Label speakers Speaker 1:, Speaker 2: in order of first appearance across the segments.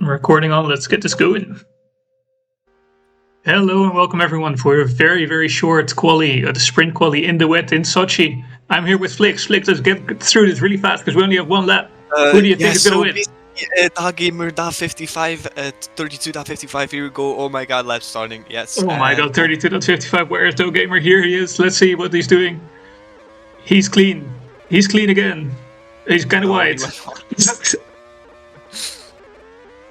Speaker 1: Recording on, let's get this going. Hello and welcome everyone for a very, very short quali, the sprint quali in the wet in Sochi. I'm here with Flix. Flix, let's get through this really fast because we only have one lap. Who do you think is going to win?
Speaker 2: Gamer.55 at 32.55, here we go. Oh my god, lap starting, yes.
Speaker 1: Oh my god, 32.55, where is the gamer? Here he is, let's see what he's doing. He's clean. He's clean again. He's kind of wide.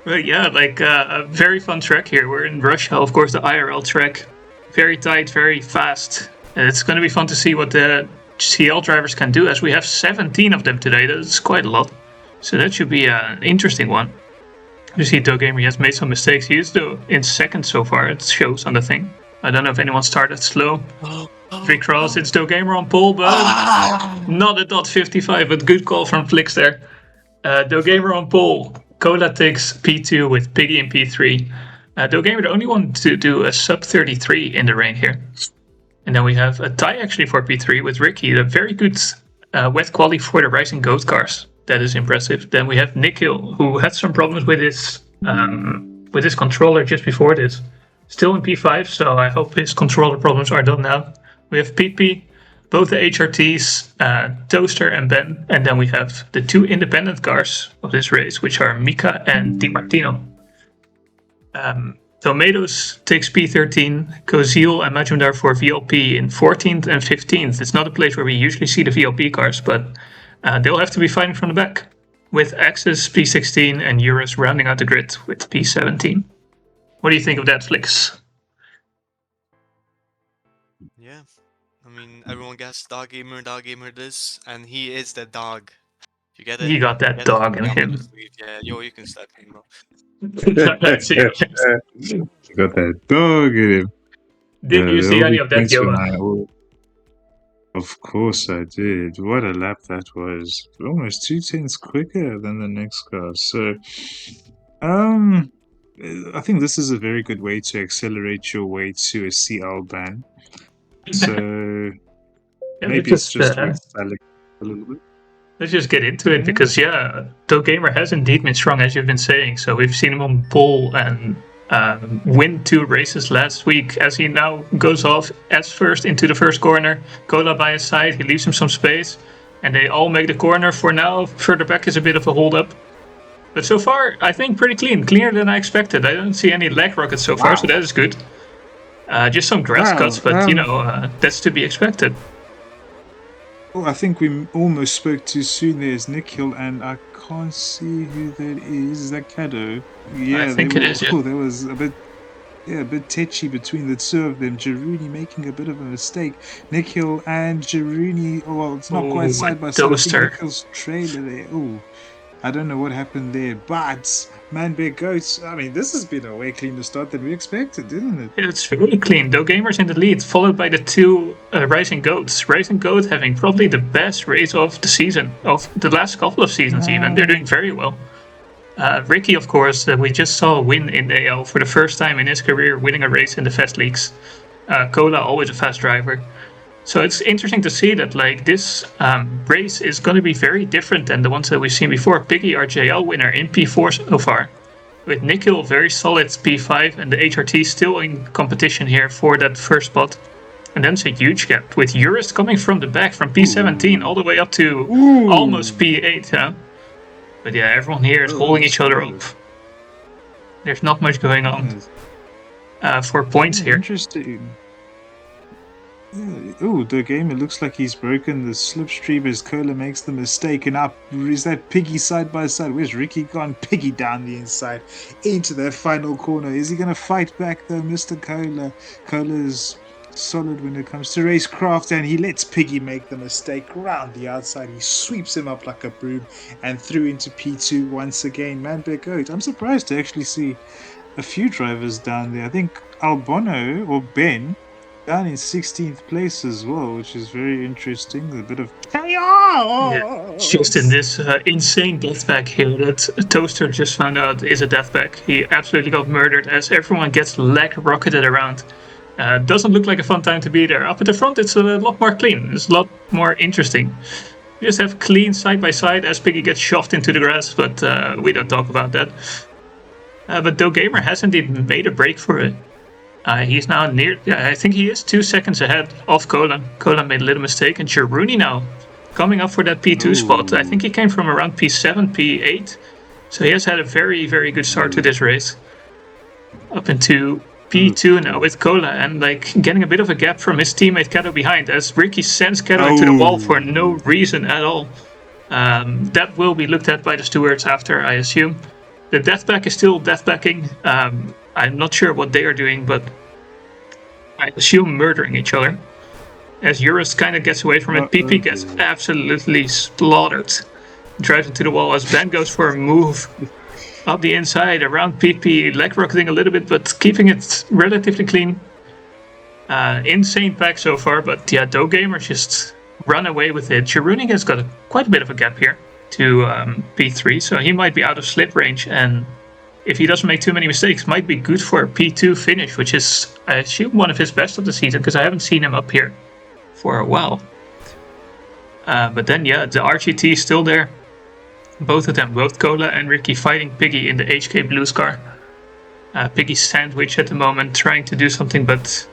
Speaker 1: But yeah, like a very fun track here. We're in Russia, of course, the IRL track. Very tight, very fast. It's going to be fun to see what the CL drivers can do, as we have 17 of them today. That's quite a lot. So that should be an interesting one. You see, Gamer has made some mistakes. He is though in second so far. It shows on the thing. I don't know if anyone started slow. Recross, it's Gamer on pole, but not at .55. But good call from Flix there. Gamer on pole. Cola takes P2 with Piggy in P3. Gamer the only one to do a sub 33 in the rain here. And then we have a tie actually for P3 with Ricky. A very good wet quali for the Rising Goat cars. That is impressive. Then we have Nikhil, who had some problems with his controller just before this. Still in P5, so I hope his controller problems are done now. We have PP, both the HRTs, Toaster and Ben. And then we have the two independent cars of this race, which are Mika and Di Martino. Tomatoes takes P13, Kozil and Majumdar for VLP in 14th and 15th. It's not a place where we usually see the VLP cars, but they'll have to be fighting from the back, with Axis P16 and Eurus rounding out the grid with P17. What do you think of that, Flix?
Speaker 2: Yeah, I mean, everyone gets Dog Gamer this, and he is the dog. You get it?
Speaker 1: He got that dog in him.
Speaker 2: Yeah, you can start him, bro.
Speaker 3: You got that dog in him.
Speaker 1: Did you see any of that, Johan?
Speaker 3: Of course I did. What a lap that was. Almost 2/10 quicker than the next car. So, I think this is a very good way to accelerate your way to a CL ban. So, maybe it's just a little bit.
Speaker 1: Let's just get into it, because Gamer has indeed been strong, as you've been saying. So we've seen him on pole and win 2 races last week, as he now goes off as first into the first corner. Cola by his side, he leaves him some space, and they all make the corner. For now, further back is a bit of a hold up. But so far, I think pretty clean. Cleaner than I expected. I don't see any lag rockets so far, so that is good. Just some grass cuts, but that's to be expected.
Speaker 3: Oh, I think we almost spoke too soon. There's Nikhil, and I can't see who that is. Is that Kado? Yeah,
Speaker 1: I think it is. Yeah.
Speaker 3: There was a bit tetchy between the two of them. Jaruni making a bit of a mistake. Nikhil and Jaruni. Oh, well, it's not quite side by side. Nikhil's trailer there. Oh, I don't know what happened there, but Man Bear Goats, I mean, this has been a way cleaner start than we expected, didn't it?
Speaker 1: It's very clean. Gamer's in the lead, followed by the two Rising Goats. Rising Goat having probably the best race of the season, of the last couple of seasons even. They're doing very well. Ricky, of course, that we just saw win in AL for the first time in his career, winning a race in the Fast Leagues. Cola, always a fast driver. So it's interesting to see that this race is going to be very different than the ones that we've seen before. Piggy, our JL winner in P4 so far, with Nikhil very solid P5, and the HRT still in competition here for that first spot. And then it's a huge gap with Eurus coming from the back from P17 all the way up to almost P8. Huh? But yeah, everyone here is holding each other up. There's not much going on for points here.
Speaker 3: Interesting. Oh, the game, it looks like he's broken the slipstream as Cola makes the mistake, and up is that Piggy side by side. Where's Ricky gone? Piggy down the inside into that final corner. Is he going to fight back though, Mr. Cola? Cola's solid when it comes to racecraft, and he lets Piggy make the mistake round the outside. He sweeps him up like a broom and through into P2 once again. Man Bear Goat, I'm surprised to actually see a few drivers down there. I think Albono or Ben down in 16th place as well, which is very interesting. A bit of chaos!
Speaker 1: Just in this insane deathback here that Toaster just found out is a deathback. He absolutely got murdered as everyone gets lag rocketed around. Doesn't look like a fun time to be there. Up at the front, it's a lot more clean. It's a lot more interesting. You just have clean side by side as Piggy gets shoved into the grass, but we don't talk about that. But Doe Gamer hasn't even made a break for it. He's now near. I think he is 2 seconds ahead of Cola. Cola made a little mistake, and Chiruni now coming up for that P2 spot. I think he came from around P7, P8. So he has had a very, very good start to this race. Up into P2 now with Cola, and like getting a bit of a gap from his teammate Kato behind as Ricky sends Kato into the wall for no reason at all. That will be looked at by the stewards after, I assume. The deathback is still deathbacking. I'm not sure what they are doing, but I assume murdering each other. As Eurus kind of gets away from it, PP gets absolutely slaughtered. Drives into the wall as Ben goes for a move up the inside around PP, leg rocketing a little bit, but keeping it relatively clean. Insane pack so far, but yeah, Doe Gamer just run away with it. Chiruni has got quite a bit of a gap here to P3, so he might be out of slip range, and if he doesn't make too many mistakes, might be good for a P2 finish, which is, I assume, one of his best of the season, because I haven't seen him up here for a while. But then, yeah, the RGT is still there. Both of them, both Cola and Ricky, fighting Piggy in the HK Blues car. Piggy's sandwich at the moment, trying to do something, but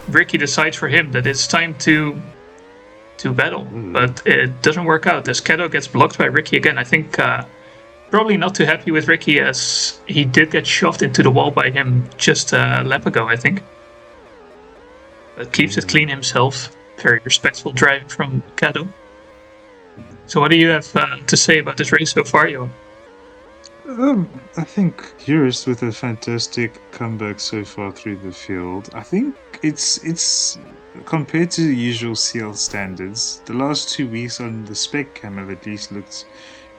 Speaker 1: Ricky decides for him that it's time to battle. But it doesn't work out as Kato gets blocked by Ricky again. I think probably not too happy with Ricky as he did get shoved into the wall by him just a lap ago, I think. But keeps it clean himself. Very respectful driving from Kato. So what do you have to say about this race so far, Johan?
Speaker 3: I think Eurus with a fantastic comeback so far through the field. I think it's compared to the usual CL standards, the last 2 weeks on the spec cam have at least looked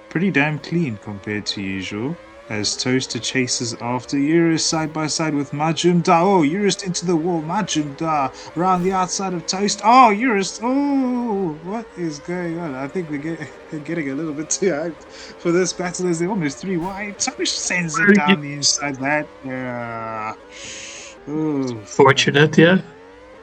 Speaker 3: pretty damn clean compared to usual. As Toaster chases after Eurus side by side with Majumdar. Oh, Eurus into the wall. Majumdar around the outside of Toast. Oh, Eurus. Oh, what is going on? I think they're getting a little bit too hyped for this battle as they're almost 3 wide. Toast sends it down the inside that.
Speaker 1: Fortunate, yeah.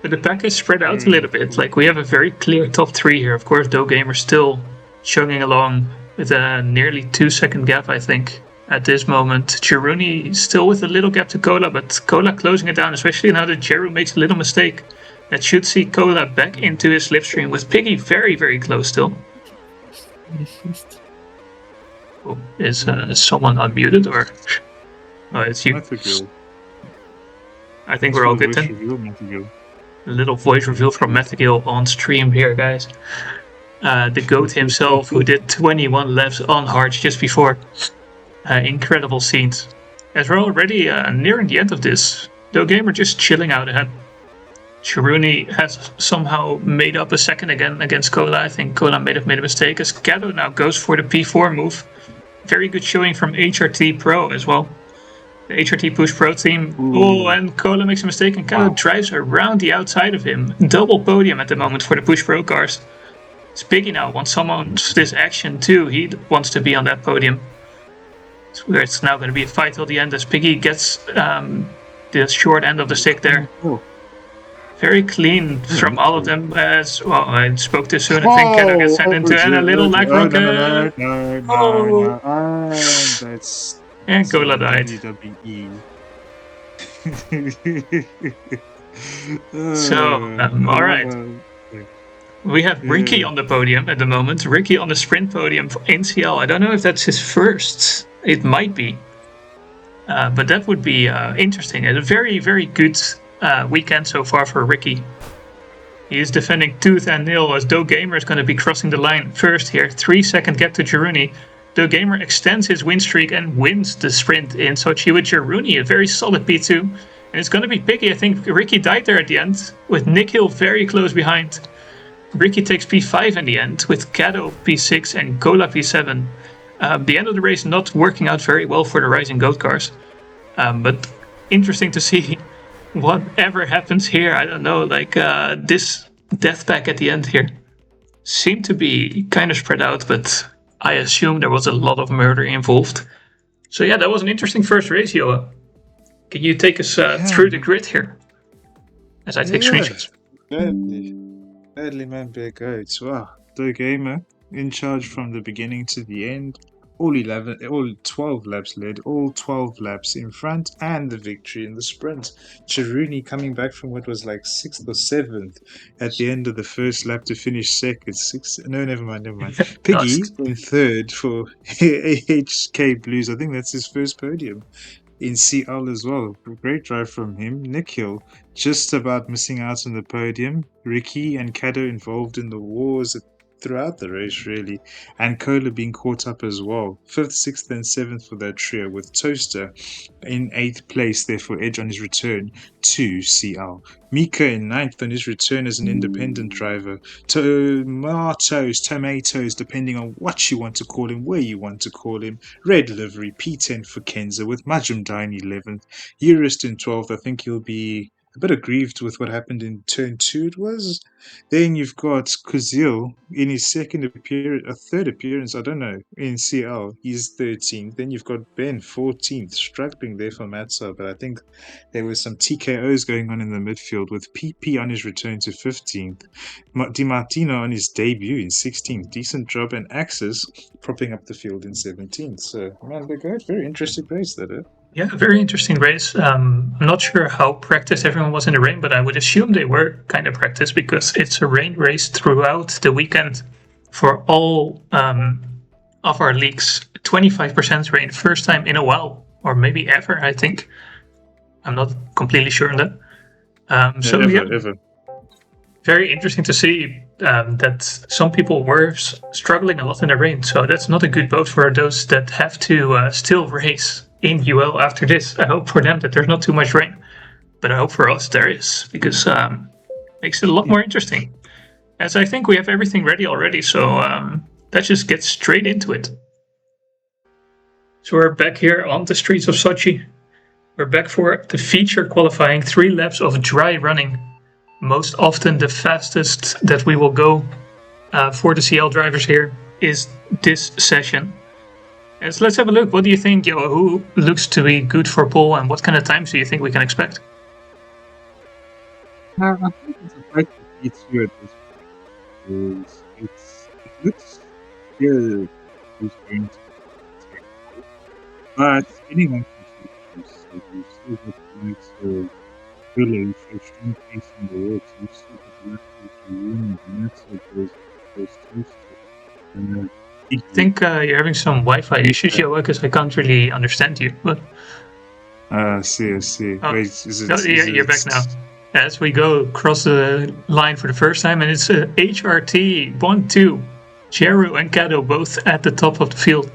Speaker 1: But the pack is spread out a little bit. Like, we have a very clear top 3 here. Of course, Doe Gamer still chugging along with a nearly 2-second gap, I think. At this moment, Chiruni still with a little gap to Cola, but Cola closing it down, especially now that Jeru makes a little mistake. That should see Cola back into his slipstream with Piggy very, very close still. Oh, is someone unmuted or? Oh, it's you. I think we're all good then. A little voice reveal from Methagill on stream here, guys. The GOAT himself, who did 21 laps on hards just before. Incredible scenes. As we're already nearing the end of this, Doe Gamer just chilling out ahead. Chiruni has somehow made up a second again against Cola. I think Cola may have made a mistake as Kato now goes for the P4 move. Very good showing from HRT Pro as well. The HRT Push Pro team. Oh, and Cola makes a mistake and Kato drives around the outside of him. Double podium at the moment for the Push Pro cars. Piggy now wants someone's this action too. He wants to be on that podium. Where it's now going to be a fight till the end as Piggy gets the short end of the stick there. Very clean from all of them. As well, I spoke too soon. I think Kato gets sent into and a little lag rocket.
Speaker 3: That's
Speaker 1: and Cola died. So, alright. We have Ricky on the podium at the moment. Ricky on the sprint podium for NCL. I don't know if that's his first. It might be. But that would be interesting. A very, very good weekend so far for Ricky. He is defending tooth and nail as Doe Gamer is going to be crossing the line first here. 3-second gap to Chiruni. Doe Gamer extends his win streak and wins the sprint in Sochi with Chiruni. A very solid P2. And it's going to be Piggy. I think Ricky died there at the end with Nick Hill very close behind. Ricky takes P5 in the end with Kato P6 and Cola P7. The end of the race not working out very well for the Rising Goat cars. But interesting to see whatever happens here. I don't know, like this death pack at the end here seemed to be kind of spread out, but I assume there was a lot of murder involved. So yeah, that was an interesting first race, Joa. Can you take us through the grid here? As I take screenshots.
Speaker 3: Badly man, big goats. Wow. Doe Gamer in charge from the beginning to the end. all 11, all 12 laps led, all 12 laps in front, and the victory in the sprint. Chiruni coming back from what was like 6th or 7th at the end of the first lap to finish second. No, never mind. Piggy
Speaker 1: Dust.
Speaker 3: in third for AHK Blues. I think that's his first podium in CL as well. Great drive from him. Nikhil just about missing out on the podium. Ricky and Kado involved in the wars throughout the race, really, and Kola being caught up as well. 5th, 6th, and 7th for that trio, with Toaster in 8th place, therefore edge on his return to CL. Mika in 9th on his return as an independent driver. Tomatoes, depending on what you want to call him, where you want to call him. Red livery, P10 for Kenza, with Majumdar in 11th. Eurist in 12th. I think he'll be a bit aggrieved with what happened in turn 2, it was. Then you've got Kuzil in his third appearance, I don't know, in CL. He's 13th. Then you've got Ben 14th, struggling there for Matza, but I think there was some TKOs going on in the midfield with PP on his return to 15th. Di Martino on his debut in 16th. Decent job, and Axis propping up the field in 17th. So, man, they're good. Very interesting race, that is.
Speaker 1: Yeah, very interesting race. I'm not sure how practiced everyone was in the rain, but I would assume they were kind of practiced because it's a rain race throughout the weekend for all of our leagues. 25% rain, first time in a while, or maybe ever, I think. I'm not completely sure on that.
Speaker 3: Ever.
Speaker 1: Very interesting to see that some people were struggling a lot in the rain. So that's not a good boat for those that have to still race in UL after this. I hope for them that there's not too much rain, but I hope for us there is, because it makes it a lot more interesting. As I think we have everything ready already, so let's just get straight into it. So we're back here on the streets of Sochi. We're back for the feature qualifying, 3 laps of dry running. Most often the fastest that we will go for the CL drivers here is this session. So let's have a look. What do you think, Yo? Who looks to be good for pole, and what kind of times do you think we can expect?
Speaker 4: I think it's a fight that beats you at this point. It looks clear who's going to take pole. But anyone can take pole. So you still got the likes of Village, a strong pace in the works. You still got the left of the room, and that's what goes toast.
Speaker 1: I think you're having some Wi-Fi issues, Yo, because I can't really understand you. But
Speaker 3: I see.
Speaker 1: Oh,
Speaker 3: Wait, is it?
Speaker 1: no, you're back now. As we go across the line for the first time, and it's HRT 1-2, Jeru and Kado both at the top of the field.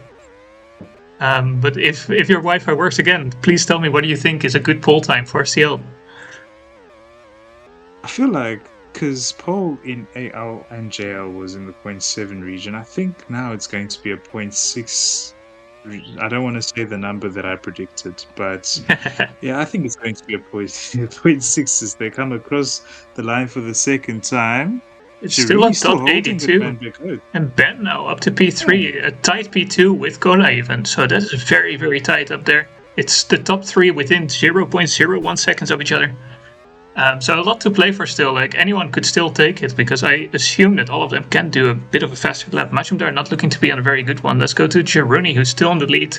Speaker 1: But if your Wi-Fi works again, please tell me what do you think is a good pole time for CL?
Speaker 3: I feel like, because pole in AL and JL was in the 0.7 region, I think now it's going to be a 0.6. I don't want to say the number that I predicted, but yeah, I think it's going to be a 0.6 as they come across the line for the second time.
Speaker 1: It's still on top 82. And Ben now up to P3, a tight P2 with Kola even. So that is very, very tight up there. It's the top 3 within 0.01 seconds of each other. So a lot to play for still. Like, anyone could still take it, because I assume that all of them can do a bit of a faster lap. Majumdar not looking to be on a very good one. Let's go to Jeruni, who's still on the lead.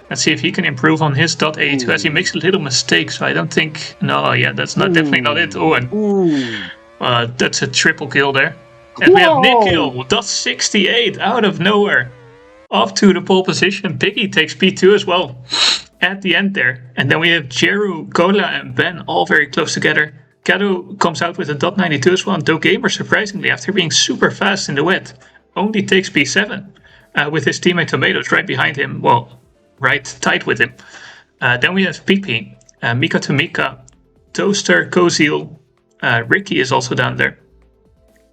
Speaker 1: Let's see if he can improve on his .82 as he makes a little mistake. So I don't think... No, yeah, that's not definitely not it. Oh, and that's a triple kill there. And we have Nikhil, .68 out of nowhere. Off to the pole position. Piggy takes P2 as well at the end there. And then we have Jeru, Kola, and Ben all very close together. Kado comes out with a .92 as well. And DoGamer, surprisingly, after being super fast in the wet, only takes P7 with his teammate Tomatoes right behind him. Well, right tight with him. Then we have PP, Mika to Mika, Toaster, Kozil, Ricky is also down there.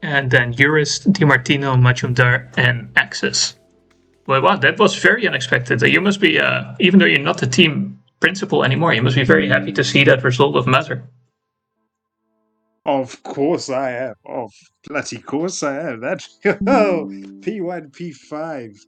Speaker 1: And then Eurist, Di Martino, Majumdar, and Axis. Well, wow, that was very unexpected. You must be, even though you're not the team principal anymore, you must be very happy to see that result of Matter.
Speaker 3: Of course I am. Of bloody course I am. That P1, P5,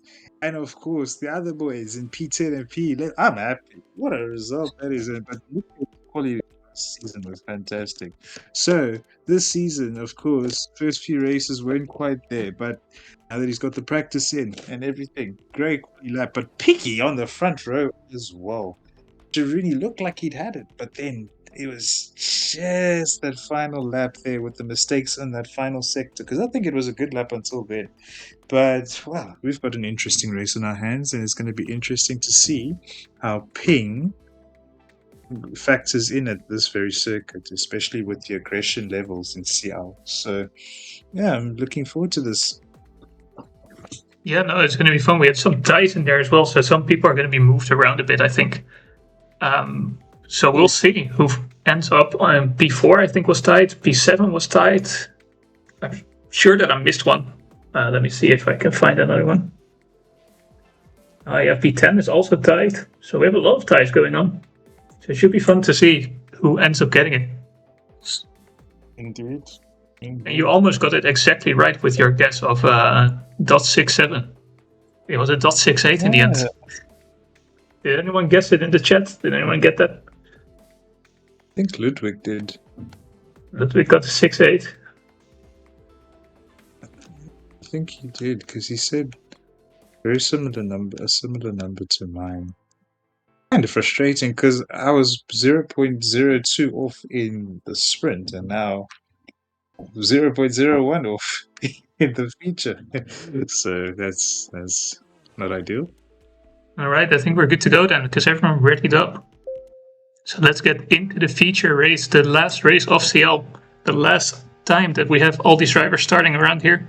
Speaker 3: and of course the other boys in P10 and P11. I'm happy. What a result that is! But look at the quality. Season was fantastic. So this season, of course, first few races weren't quite there, but Now that he's got the practice in and everything. Great lap, but Piggy on the front row as well. Jaruni looked like he'd had it, but then it was just that final lap there with the mistakes in that final sector, because I think it was a good lap until then. But, well, we've got an interesting race in our hands, and it's going to be interesting to see how Ping factors in at this very circuit, especially with the aggression levels in CL. So, yeah, I'm looking forward to this.
Speaker 1: Yeah, no, it's going to be fun. We had some ties in there as well, so some people are going to be moved around a bit, I think. So we'll see who ends up on P4, I think was tied. P7 was tied. I'm sure that I missed one. Let me see if I can find another one. Yeah, P10 is also tied. So we have a lot of ties going on. So it should be fun to see who ends up getting it.
Speaker 3: Indeed.
Speaker 1: And you almost got it exactly right with your guess of .67. It was a .68 in the end. Did anyone guess it in the chat? Did anyone get that?
Speaker 3: I think Ludwig did.
Speaker 1: Ludwig got a 6.8.
Speaker 3: I think he did, because he said a similar number to mine. Kind of frustrating, because I was 0.02 off in the sprint, and now 0.01 off in the feature. So that's not ideal.
Speaker 1: All right, I think we're good to go then, because everyone readied up. So let's get into the feature race, the last race of CL, the last time that we have all these drivers starting around here.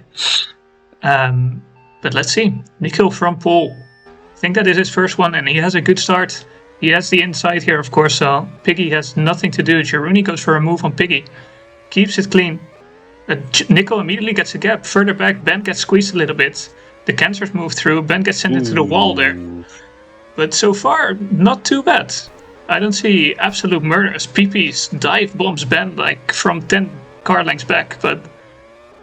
Speaker 1: But let's see. Nico from pole. I think that is his first one, and he has a good start. He has the inside here, of course, so Piggy has nothing to do. Jaruni goes for a move on Piggy. Keeps it clean. Nico immediately gets a gap. Further back, Ben gets squeezed a little bit. The cancers move through. Ben gets sent into the wall there. But so far, not too bad. I don't see absolute murders. PP's dive bombs Ben like from 10 car lengths back, but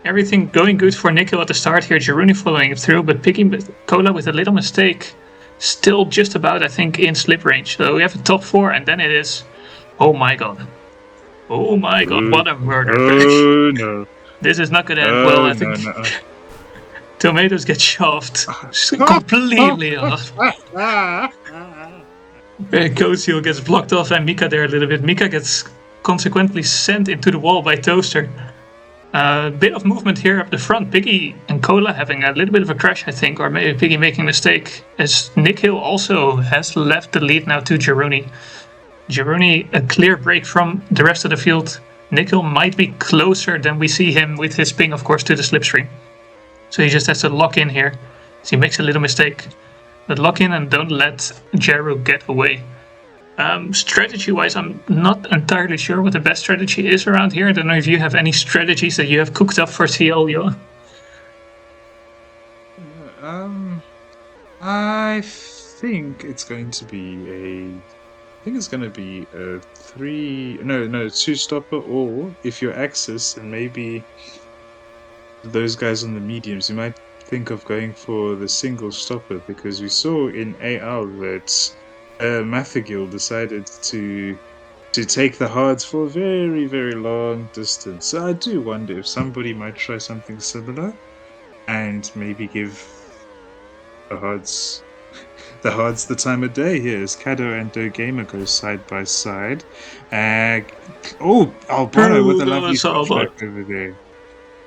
Speaker 1: everything going good for Nico at the start here. Jaruni following it through, but Piggy Cola with a little mistake. Still just about, I think, in slip range. So we have a top 4, and then it is... Oh my god. Oh my god, what a murder.
Speaker 3: Oh no.
Speaker 1: This is not going to end well, I think.
Speaker 3: No.
Speaker 1: Tomatoes get shoved completely off. Kozio gets blocked off and Mika there a little bit. Mika gets consequently sent into the wall by Toaster. A bit of movement here up the front. Piggy and Cola having a little bit of a crash, I think, or maybe Piggy making a mistake. As Nick Hill also has left the lead now to Jaruni. Jaruni a clear break from the rest of the field. Nick Hill might be closer than we see him with his ping, of course, to the slipstream. So he just has to lock in here. So he makes a little mistake. But lock in and don't let Jaru get away. Strategy-wise, I'm not entirely sure what the best strategy is around here. I don't know if you have any strategies that you have cooked up for CL, Johan.
Speaker 3: I think it's going to be a 2-stopper, or if you're Axis and maybe those guys on the mediums, you might think of going for the single stopper, because we saw in AL that Mathagil decided to take the hards for a very, very long distance. So I do wonder if somebody might try something similar and maybe give the hards the time of day here as Kado and Do Gamer go side by side. Albono with a lovely switchback over there.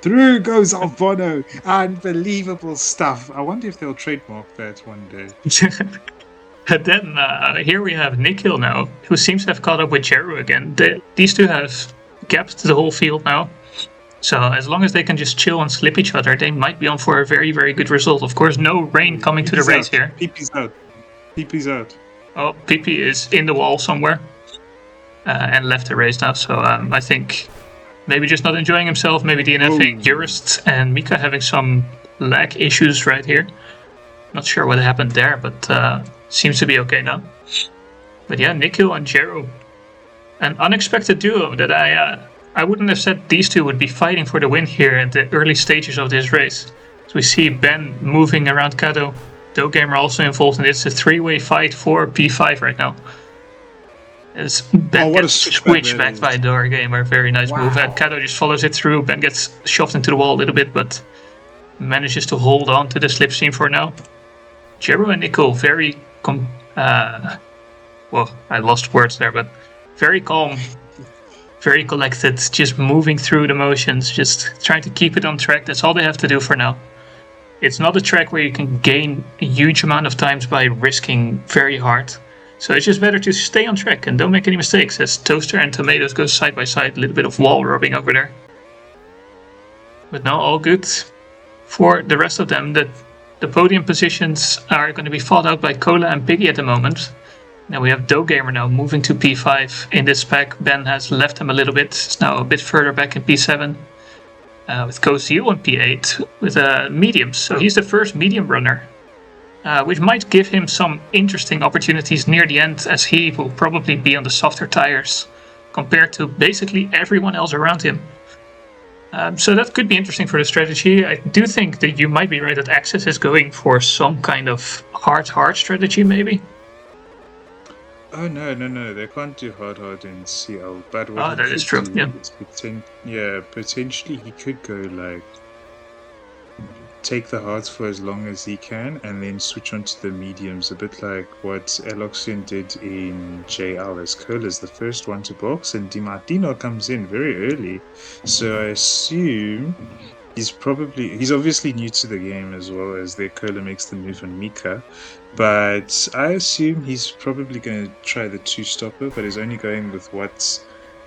Speaker 3: Through goes Albono. Unbelievable stuff. I wonder if they'll trademark that one day.
Speaker 1: And then here we have Nikhil now, who seems to have caught up with Jeru again. These two have gapped the whole field now. So as long as they can just chill and slip each other, they might be on for a very, very good result. Of course, no rain coming to the race here.
Speaker 3: PP's out. PP's out.
Speaker 1: Oh, PP is in the wall somewhere and left the race now. So I think maybe just not enjoying himself. Maybe DNFing Jurist and Mika having some lag issues right here. Not sure what happened there, but seems to be okay now. But yeah, Nikhil and Jeru. An unexpected duo that I wouldn't have said these two would be fighting for the win here at the early stages of this race. So we see Ben moving around Kado. Dogamer also involved, and it's a 3-way fight for P5 right now. As Ben gets switched back by Dogamer. Very nice move. And Kado just follows it through. Ben gets shoved into the wall a little bit, but manages to hold on to the slipstream for now. Jero and Nickel very well, I lost words there, but very calm, very collected, just moving through the motions, just trying to keep it on track. That's all they have to do for now. It's not a track where you can gain a huge amount of times by risking very hard. So it's just better to stay on track and don't make any mistakes as Toaster and Tomatoes go side by side. A little bit of wall rubbing over there. But now all good for the rest of them. The podium positions are going to be fought out by Cola and Piggy at the moment. Now we have DoGamer now moving to P5 in this pack. Ben has left him a little bit. It's now a bit further back in P7. With Kozil on P8 with mediums. So he's the first medium runner. Which might give him some interesting opportunities near the end, as he will probably be on the softer tires compared to basically everyone else around him. So that could be interesting for the strategy. I do think that you might be right that Access is going for some kind of hard strategy maybe.
Speaker 3: Oh no! They can't do hard in CL. But what
Speaker 1: that is true. Yeah.
Speaker 3: Is potentially he could go like take the hards for as long as he can, and then switch on to the mediums. A bit like what Eloxian did in JL, as Cole is the first one to box, and Di Martino comes in very early. So I assume he's obviously new to the game as well, as their Cola makes the move on Mika. But I assume he's probably going to try the 2-stopper, but he's only going with what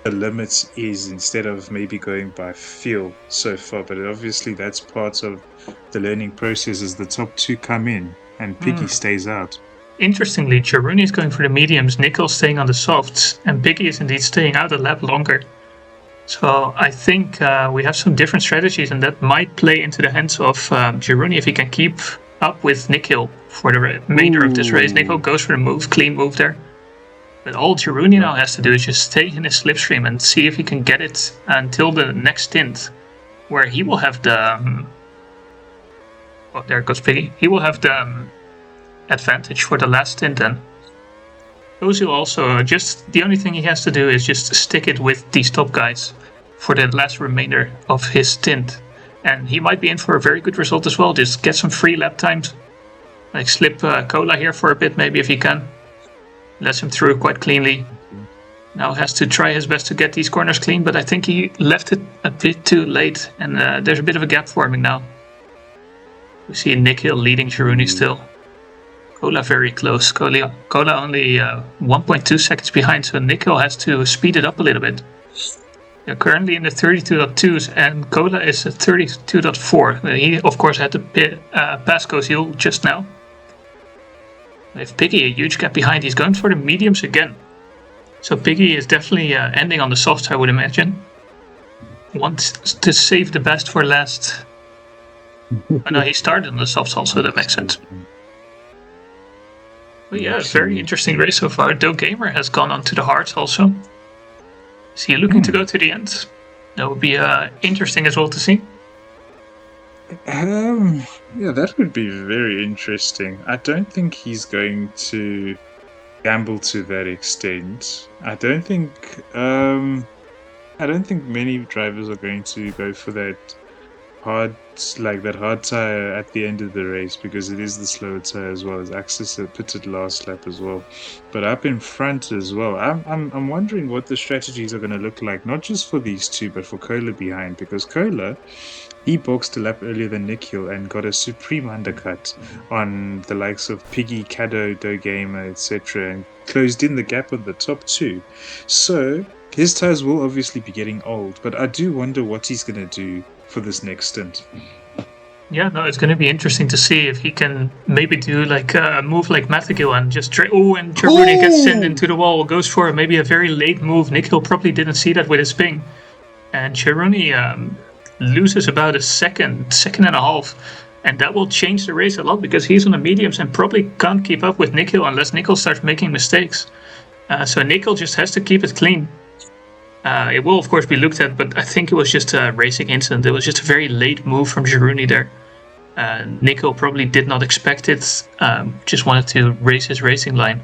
Speaker 3: the limit is instead of maybe going by feel so far. But obviously that's part of the learning process as the top 2 come in and Piggy stays out.
Speaker 1: Interestingly, Charuni is going for the mediums, Nickel staying on the softs, and Piggy is indeed staying out a lap longer. So I think we have some different strategies, and that might play into the hands of Jiruni if he can keep up with Nikhil for the remainder of this race. Nikhil goes for the clean move there. But all Jiruni now has to do is just stay in his slipstream and see if he can get it until the next stint, where he will have the... oh, there goes Piggy. He will have the advantage for the last stint then. Ozil also, just the only thing he has to do is just stick it with these top guys for the last remainder of his stint. And he might be in for a very good result as well. Just get some free lap times. Like slip Cola here for a bit maybe if he can. Lets him through quite cleanly. Now has to try his best to get these corners clean, but I think he left it a bit too late. And there's a bit of a gap forming now. We see Nikhil leading Jiruni still. Cola very close. Cola only 1.2 seconds behind, so Nikhil has to speed it up a little bit. They're currently in the 32.2s and Cola is at 32.4. He, of course, had to pass Kozil just now. With Piggy a huge gap behind, he's going for the mediums again. So Piggy is definitely ending on the softs, I would imagine. Wants to save the best for last. Oh no, he started on the softs also, that makes sense. But yeah, very interesting race so far. DoGamer has gone on to the hards also. Is he looking to go to the end? That would be interesting as well to see.
Speaker 3: Yeah, that would be very interesting. I don't think he's going to gamble to that extent. I don't think many drivers are going to go for that hard tire at the end of the race, because it is the slower tire as well, as Axis pitted last lap as well. But up in front as well, I'm wondering what the strategies are going to look like, not just for these two, but for Cola behind, because Cola, he boxed a lap earlier than Nikhil and got a supreme undercut on the likes of Piggy, Caddo, DoGamer, etc., and closed in the gap on the top 2. So his tires will obviously be getting old, but I do wonder what he's going to do for this next stint.
Speaker 1: Yeah, no, it's going to be interesting to see if he can maybe do like a move like Matthew and just and Charuni gets sent into the wall, goes for maybe a very late move. Nikhil probably didn't see that with his ping, and Charuni loses about a second and a half, and that will change the race a lot because he's on the mediums and probably can't keep up with Nikhil unless Nikhil starts making mistakes. So Nikhil just has to keep it clean. It will, of course, be looked at, but I think it was just a racing incident. It was just a very late move from Jiruni there. Nikhil probably did not expect it, just wanted to race his racing line.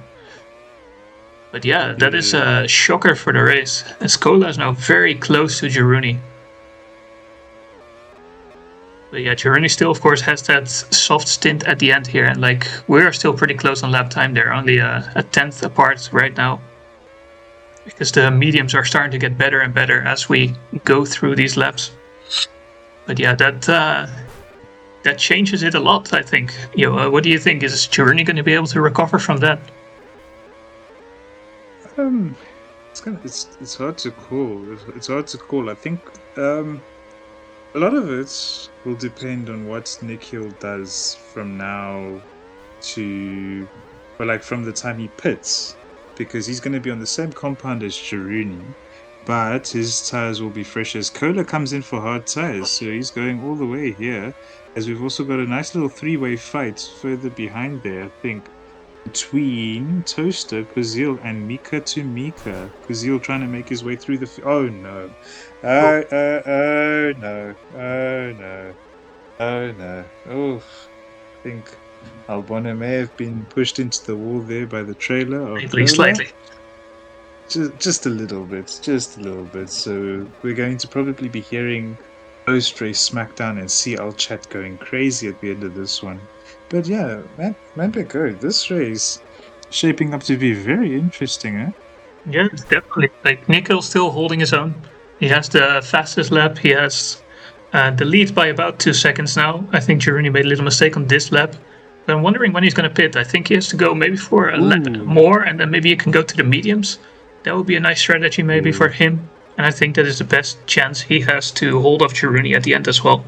Speaker 1: But yeah, that is a shocker for the race. And Skola is now very close to Jiruni. But yeah, Gironi still, of course, has that soft stint at the end here, and like we're still pretty close on lap time. They're only a tenth apart right now, because the mediums are starting to get better and better as we go through these laps. But yeah, that changes it a lot, I think. What do you think? Is Gironi going to be able to recover from that?
Speaker 3: It's hard to call. It's hard to call. I think a lot of it will depend on what Nikhil does from now to, or like from the time he pits, because he's going to be on the same compound as Gironi, but his tires will be fresh as Cola comes in for hard tires, so he's going all the way here. As we've also got a nice little three-way fight further behind there, I think, between Toaster, Kuzil, and Mika to Mika. Kuzil trying to make his way through the. Oh no! Oh no! Oh no! Oh no! Oh, I think Albano may have been pushed into the wall there by the trailer.
Speaker 1: Slightly.
Speaker 3: Just a little bit. Just a little bit. So we're going to probably be hearing post-race SmackDown and CL chat going crazy at the end of this one. But yeah, man, good. This race shaping up to be very interesting, eh?
Speaker 1: Yeah, definitely. Like Nikhil's still holding his own. He has the fastest lap. He has the lead by about 2 seconds now. I think Gironi made a little mistake on this lap. But I'm wondering when he's going to pit. I think he has to go maybe for a lap more, and then maybe he can go to the mediums. That would be a nice strategy maybe for him. And I think that is the best chance he has to hold off Gironi at the end as well.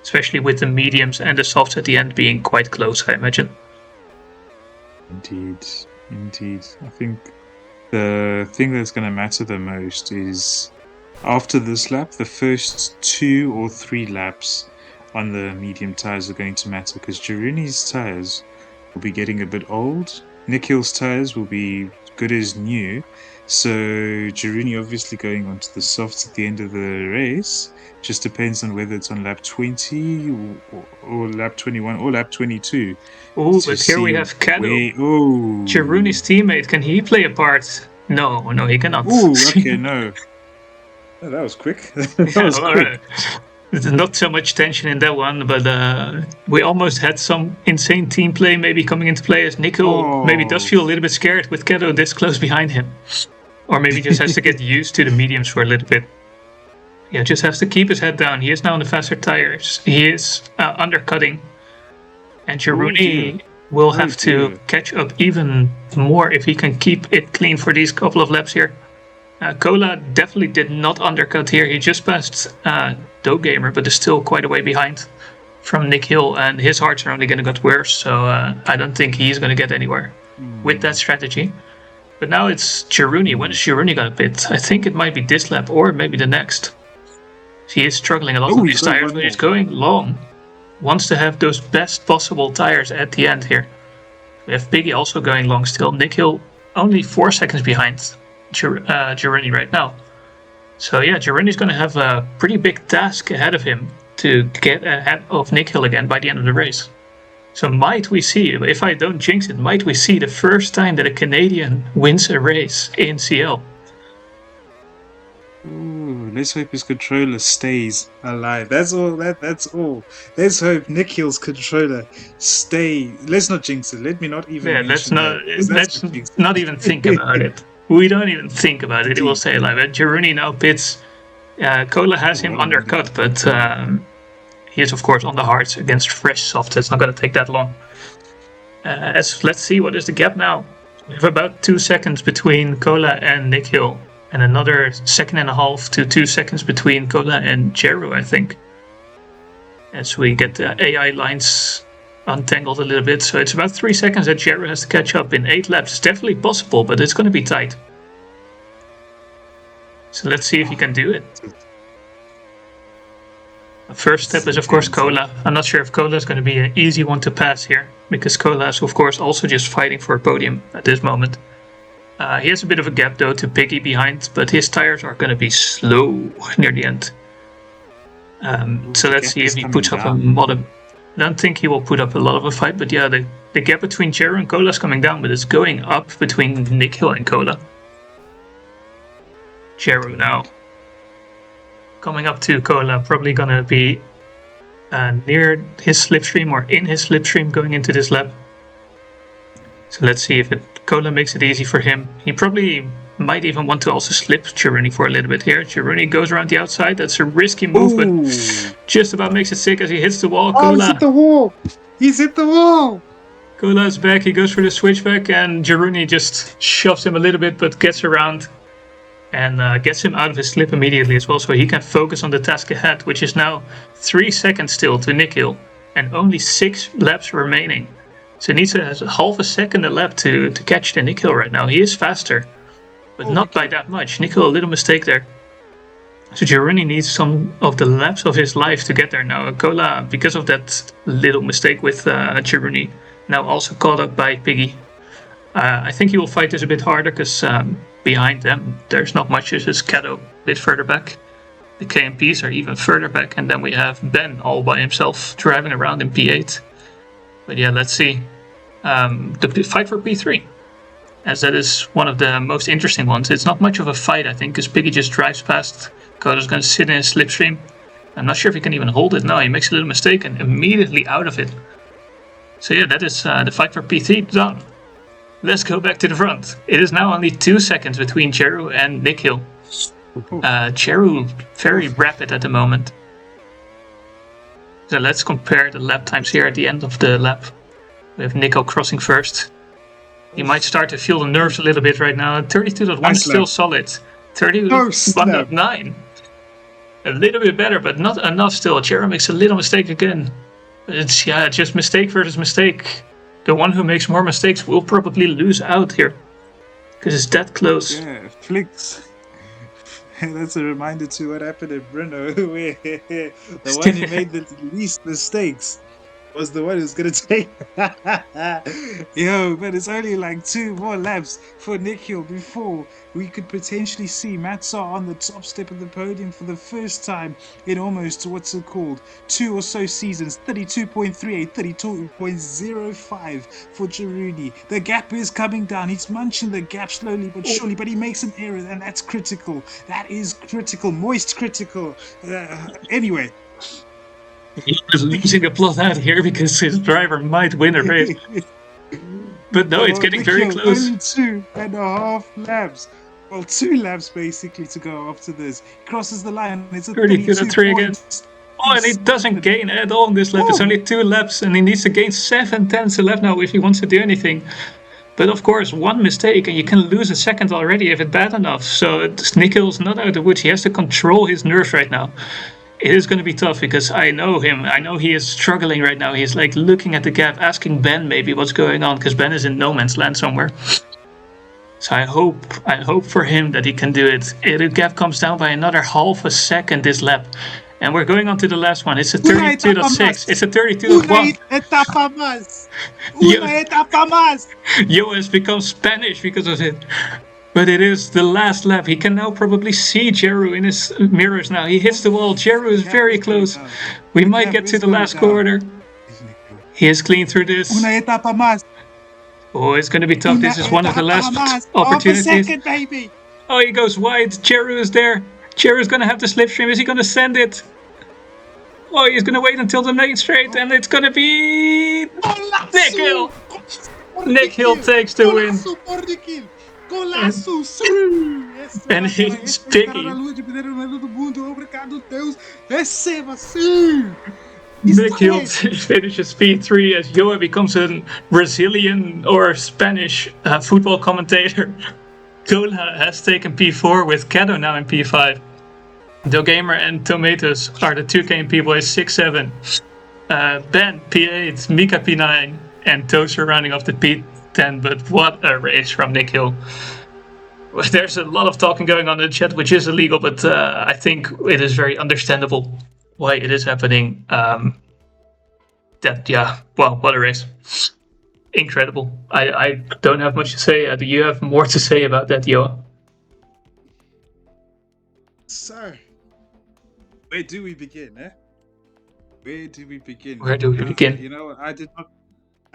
Speaker 1: Especially with the mediums and the softs at the end being quite close, I imagine.
Speaker 3: Indeed. I think the thing that's going to matter the most is after this lap, the first 2 or 3 laps on the medium tires are going to matter, because Gironi's tires will be getting a bit old. Nikhil's tires will be good as new. So Gironi obviously going onto the softs at the end of the race. Just depends on whether it's on lap 20 or lap 21 or lap 22.
Speaker 1: Oh, but here we have Kado.
Speaker 3: Oh,
Speaker 1: Gironi's teammate. Can he play a part? No, he cannot.
Speaker 3: Oh, okay, no. Oh, that was quick. That was quick.
Speaker 1: There's not so much tension in that one, but we almost had some insane team play maybe coming into play, as Nikhil maybe does feel a little bit scared with Kado this close behind him. Or maybe just has to get used to the mediums for a little bit. Yeah, just has to keep his head down. He is now on the faster tires. He is undercutting. And Gironi will have to catch up even more if he can keep it clean for these couple of laps here. Cola definitely did not undercut here. He just passed Dope Gamer, but is still quite a way behind from Nikhil, and his hearts are only going to get worse. So I don't think he's going to get anywhere with that strategy. But now it's Gironi. When is Gironi going to pit? I think it might be this lap or maybe the next. He is struggling a lot on these tires, but he's going long. Wants to have those best possible tires at the end here. We have Piggy also going long still. Nikhil only 4 seconds behind Gironi right now. So yeah, Gironi's going to have a pretty big task ahead of him to get ahead of Nikhil again by the end of the race. So might we see, if I don't jinx it, might we see the first time that a Canadian wins a race in CL?
Speaker 3: Ooh, let's hope his controller stays alive. That's all. That's all. Let's hope Nikhil's controller stay. Let's not jinx it. Let me not even.
Speaker 1: Yeah, let's not even think about it. We don't even think about it. It will stay alive. Gironi now pits. Cola has him undercut, but he is of course on the hards against fresh soft. It's not going to take that long. Let's see, what is the gap now? We have about 2 seconds between Cola and Nikhil, and another 1.5 seconds to 2 seconds between Cola and Jeru, I think. As we get the AI lines untangled a little bit, so it's about 3 seconds that Jeru has to catch up in 8 laps. It's definitely possible, but it's going to be tight. So let's see if he can do it. The first step is of course Cola. I'm not sure if Cola is going to be an easy one to pass here, because Cola is of course also just fighting for a podium at this moment. He has a bit of a gap though to Piggy behind, but his tires are going to be slow near the end. So let's see if he puts up a modern. I don't think he will put up a lot of a fight, but yeah, the gap between Jeru and Cola is coming down, but it's going up between Nikhil and Cola. Jeru now coming up to Cola, probably gonna be near his slipstream or in his slipstream going into this lap. So let's see if Cola makes it easy for him. He probably might even want to also slip Chiruni for a little bit here. Chiruni goes around the outside. That's a risky move, but just about makes it sick as he hits the wall.
Speaker 3: Oh, he's hit the wall! He's hit the wall!
Speaker 1: Kola's back. He goes for the switchback, and Chiruni just shoves him a little bit, but gets around and gets him out of his slip immediately as well, so he can focus on the task ahead, which is now 3 seconds still to Nikhil, and only 6 laps remaining. So he needs a half a second a lap to catch the Nikhil right now. He is faster, but not by that much. Nikhil, a little mistake there. So Chiruni needs some of the laps of his life to get there now. Kola, because of that little mistake with Chiruni, now also caught up by Piggy. I think he will fight this a bit harder because behind them there's not much. It's just Kato a bit further back. The KMPs are even further back, and then we have Ben all by himself driving around in P8. But yeah, let's see. The fight for P3, as that is one of the most interesting ones. It's not much of a fight, I think, because Piggy just drives past. Koda's going to sit in his slipstream. I'm not sure if he can even hold it. No, he makes a little mistake and immediately out of it. So yeah, that is the fight for P3 done. Let's go back to the front. It is now only 2 seconds between Cheru and Nikhil. Cheru very rapid at the moment. So let's compare the lap times here at the end of the lap. We have Nikhil crossing first. He might start to feel the nerves a little bit right now. 32.1 is still solid. 31.9. A little bit better, but not enough still. Cheru makes a little mistake again. It's just mistake versus mistake. The one who makes more mistakes will probably lose out here. Because it's that close.
Speaker 3: Yeah, Flicks. That's a reminder to what happened at Bruno, where the one who made the least mistakes was the one who's gonna take. Yo, but it's only like 2 more laps for Nikhil before we could potentially see Matsar on the top step of the podium for the first time in almost 2 or so seasons. 32.38, 32.05 for Chiruni. The gap is coming down. He's munching the gap slowly but surely, but he makes an error, and that's critical. That is critical, moist critical. Anyway.
Speaker 1: He's losing a plot out here because his driver might win a race. But no, it's getting very close.
Speaker 3: Only 2.5 laps. Well, 2 laps basically to go after this. He crosses the line. It's a
Speaker 1: 32.3 again. Oh, and he doesn't gain at all in this lap. It's only 2 laps, and he needs to gain 7 tenths a lap now if he wants to do anything. But of course, one mistake and you can lose a second already if it's bad enough. So Nikhil's not out of the woods. He has to control his nerves right now. It is going to be tough because I know him. I know he is struggling right now. He's like looking at the gap, asking Ben maybe what's going on, because Ben is in no man's land somewhere. So I hope for him that he can do it. The gap comes down by another half a second this lap. And we're going on to the last one. It's a 32.6. It's a 32.1.
Speaker 3: Una etapa más. Una etapa más.
Speaker 1: Yo has become Spanish because of it. But it is the last lap. He can now probably see Jeru in his mirrors now. He hits the wall. Jeru is very close. We might get to the last corner. He is clean through this.
Speaker 3: Una etapa más.
Speaker 1: Oh, it's going to be tough. This is one of the last opportunities.
Speaker 3: Second, baby.
Speaker 1: Oh, he goes wide. Jeru is there. Jeru is going to have the slipstream. Is he going to send it? Oh, he's going to wait until the main straight, and it's going to be Nikhil. Nikhil takes the win. And he's Piggy. Nikhil finishes P3 as Joa becomes a Brazilian or Spanish football commentator. Cola has taken P4 with Kato now in P5. Dogamer and Tomatoes are the 2 KMP boys, 6-7. Ben P8, Mika P9, and Toaster rounding off the P10. But what a race from Nikhil. There's a lot of talking going on in the chat, which is illegal, but I think it is very understandable why it is happening. What a race. Incredible. I don't have much to say. Do you have more to say about that, Joa?
Speaker 3: So, where do we begin, eh? Where do we begin? You know what? I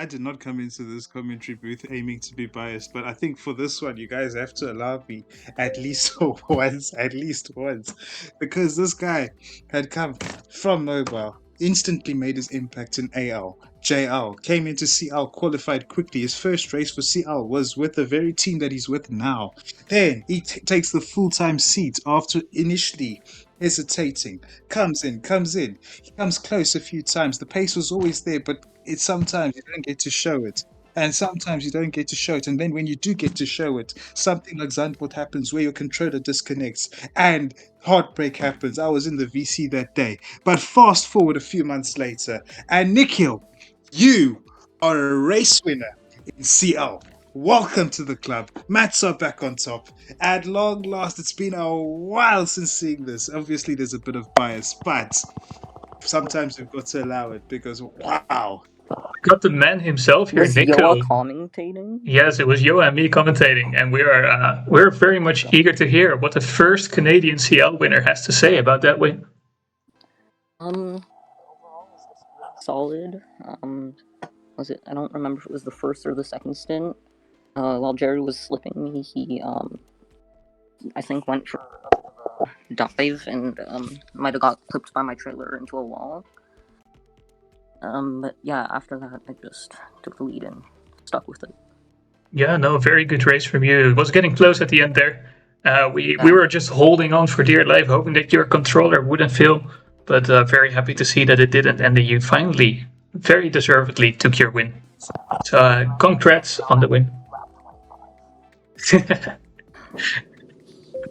Speaker 3: did not come into this commentary booth aiming to be biased, but I think for this one, you guys have to allow me at least once, because this guy had come from mobile instantly made his impact in AL. JL came into CL, qualified quickly. His first race for CL was with the very team that he's with now. Then he takes the full-time seat after initially hesitating. Comes in. He comes close a few times. The pace was always there, but sometimes you don't get to show it. And sometimes you don't get to show it. And then when you do get to show it, something like Zandvoort happens where your controller disconnects and heartbreak happens. I was in the VC that day. But fast forward a few months later, and Nikhil, you are a race winner in CL. Welcome to the club. Mats are back on top. At long last, it's been a while since seeing this. Obviously, there's a bit of bias, but sometimes we've got to allow it because, wow.
Speaker 1: Got the man himself here,
Speaker 5: Was
Speaker 1: Nico.
Speaker 5: Yoa commentating?
Speaker 1: Yes, it was Yo and me commentating, and we're very much eager to hear what the first Canadian CL winner has to say about that win.
Speaker 5: Solid. Was it? I don't remember if it was the first or the second stint. While Jerry was slipping me, he I think went for a dive and might have got clipped by my trailer into a wall. But yeah, after that, I just took the lead and stuck with it.
Speaker 1: Yeah, no, very good race from you. It was getting close at the end there. We were just holding on for dear life, hoping that your controller wouldn't fail. But very happy to see that it didn't, and that you finally, very deservedly, took your win. So congrats on the win.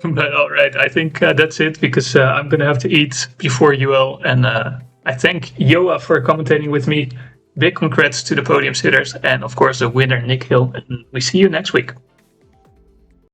Speaker 1: But all right, I think that's it, because I'm going to have to eat before UL. And I thank Yoa for commentating with me. Big congrats to the podium sitters, and of course the winner, Nick Hill. And we see you next week.